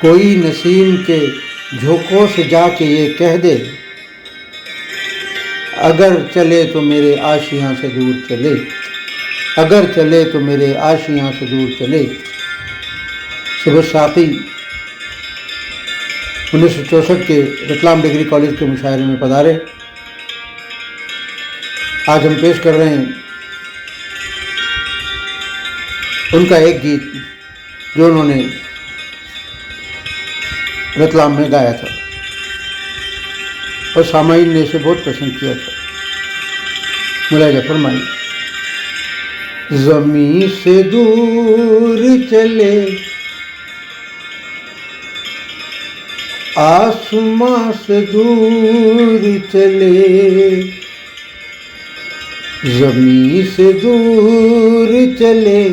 कोई नसीम के झोंकों से जाके ये कह दे, अगर चले तो मेरे आशियाँ से दूर चले, अगर चले तो मेरे आशियाँ से दूर चले। सुबह साकी 1964 के रतलाम डिग्री कॉलेज के मुशायरे में पधारे। आज हम पेश कर रहे हैं उनका एक गीत जो उन्होंने रतलाम में गाया था और सामाइन ने इसे बहुत पसंद किया था। मुलाहिजा फरमाइए। ज़मीं से दूर चले, आसमां से दूर चले, ज़मीं से दूर चले,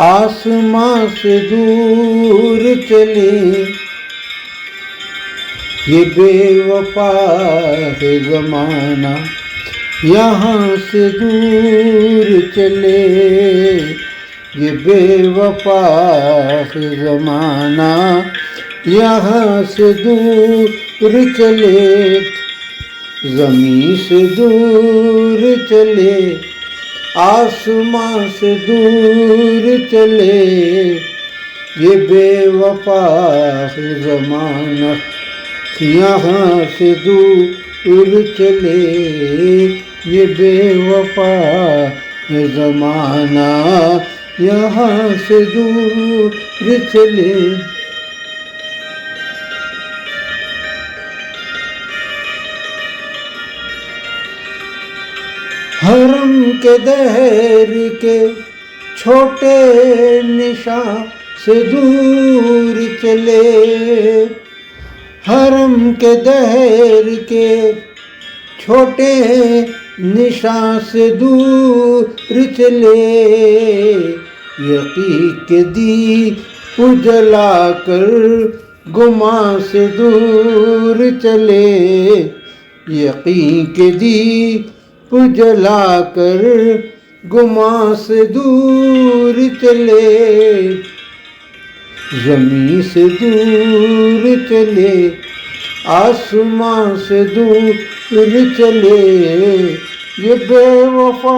आसमां से दूर चले, ये बेवफा है ज़माना यहाँ से दूर चले, ये बेवफा है ज़माना यहाँ से दूर चले। ज़मीं से दूर चले, आसमां से दूर चले, ये बेवफा है ज़माना यहाँ से दूर चले, ये बेवफा है ज़माना यहाँ से दूर चले। हरम के दहर के छोटे निशान से दूर चले, हरम के दहर के छोटे निशान से दूर चले, यकीन के दीप जला कर गुमा से दूर चले, यकीन के दीप जला कर गुमा से दूर चले। ज़मीं से दूर चले, आसमां से दूर चले, ये बेवफा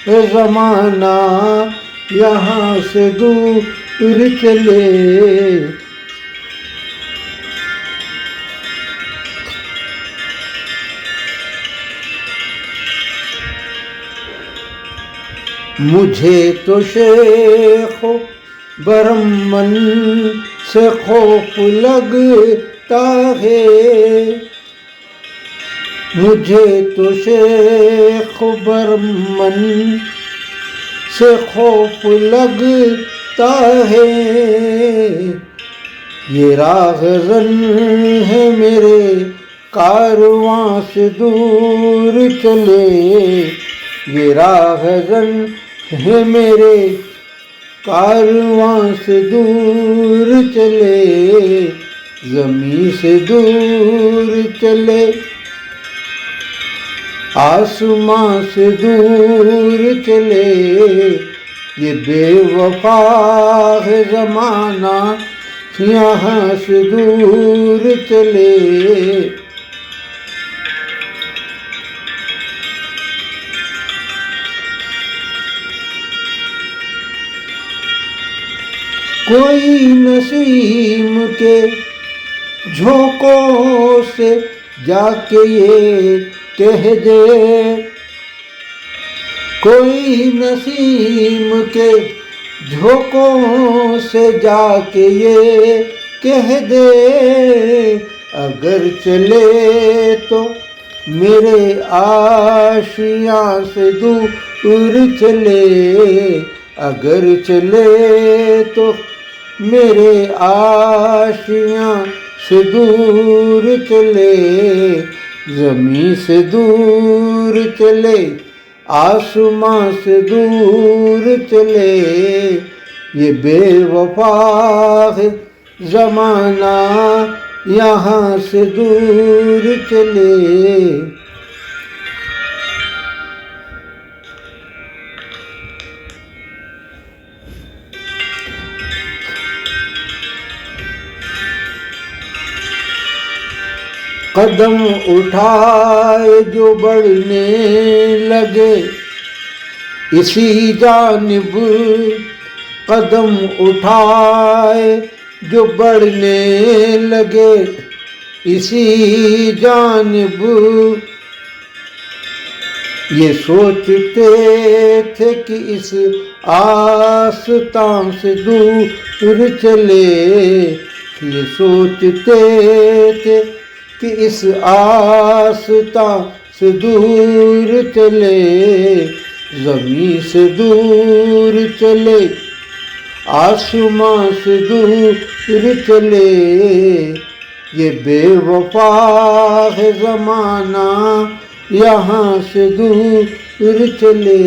है ज़माना यहाँ से दूर चले। मुझे तो शेखो बरमन से खौफ लगता है, मुझे तो शेख बरमन से खौफ लगता है, ये राहज़न है मेरे कारवां से दूर चले, ये राहज़न है मेरे कारवां से दूर चले। ज़मीं से दूर चले, आसमां से दूर चले, ये बेवफा है ज़माना यहाँ से दूर चले। कोई नसीम के झोंकों से जाके ये कह दे, कोई नसीम के झोंकों से जाके ये कह दे, अगर चले तो मेरे आशियाँ से दूर चले, अगर चले तो मेरे आशियाँ से दूर चले। ज़मीं से दूर चले, आसमां से दूर चले, ये बेवफा है ज़माना यहाँ से दूर चले। कदम उठाए जो बढ़ने लगे इसी जानिब, कदम उठाए जो बढ़ने लगे इसी जानिब। ये सोचते थे कि इस आस्तां से दूर चले, ये सोचते थे कि इस आस्तां से दूर चले, ज़मीं से दूर चले, आसमां से दूर चले। ये बेवफा है ज़माना यहाँ से दूर चले।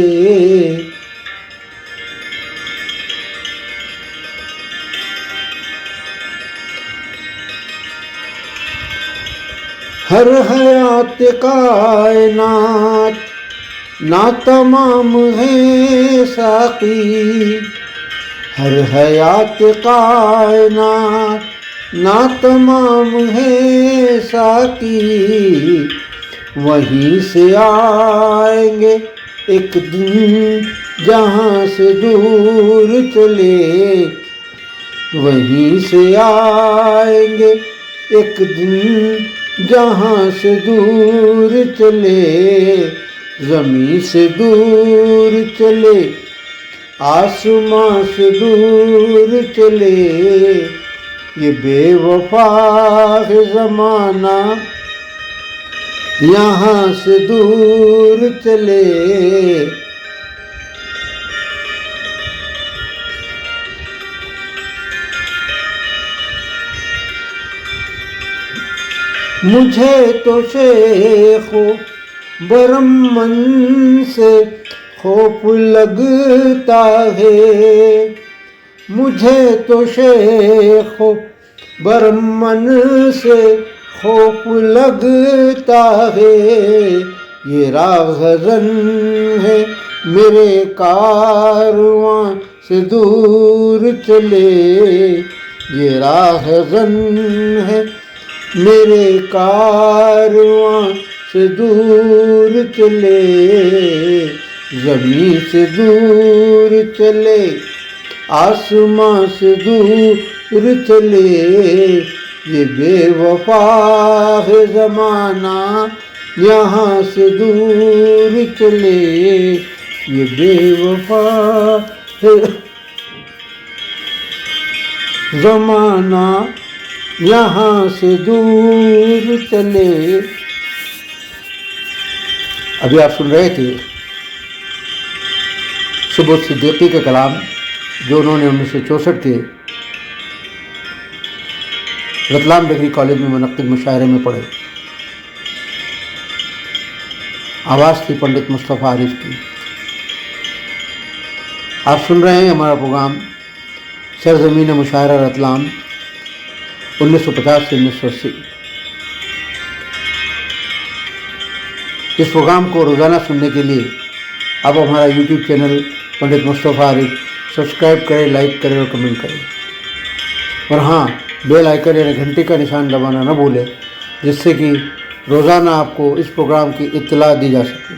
हर हयात कायनात ना तमाम है साकी, हर हयात कायनात ना तमाम है साकी। वहीं से आएंगे एक दिन जहाँ से दूर चले, वहीं से आएंगे एक दिन जहाँ से दूर चले, ज़मीं से दूर चले, आसमां से दूर चले। ये बेवफा है ज़माना यहाँ से दूर चले। मुझे तो शेखो बरमन से खौफ लगता है, मुझे तो शेखो बरमन से खौफ लगता है। ये राहज़न है मेरे कारवां से दूर चले, ये राहज़न है मेरे कारवां से दूर चले, ज़मीं से दूर चले, आसमां से दूर चले। ये बेवफा है ज़माना यहाँ से दूर चले, ये बेवफा है ज़माना यहाँ से दूर चले। अभी आप सुन रहे थे सुबोध सिद्दीकी के कलाम जो उन्होंने 1964 के रतलाम डिग्री कॉलेज में मुनक्किद मुशायरे में पढ़े। आवाज़ थी पंडित मुस्तफ़ा आरिफ की। आप सुन रहे हैं हमारा प्रोग्राम सरज़मीन मुशायरा रतलाम 1950 से 1980। इस प्रोग्राम को रोज़ाना सुनने के लिए आप हमारा यूट्यूब चैनल पंडित मुस्तफ़ा आरिफ सब्सक्राइब करें, लाइक करें और कमेंट करें। और हाँ, बेल आइकन यानी घंटी का निशान दबाना न भूलें, जिससे कि रोज़ाना आपको इस प्रोग्राम की इत्तला दी जा सके।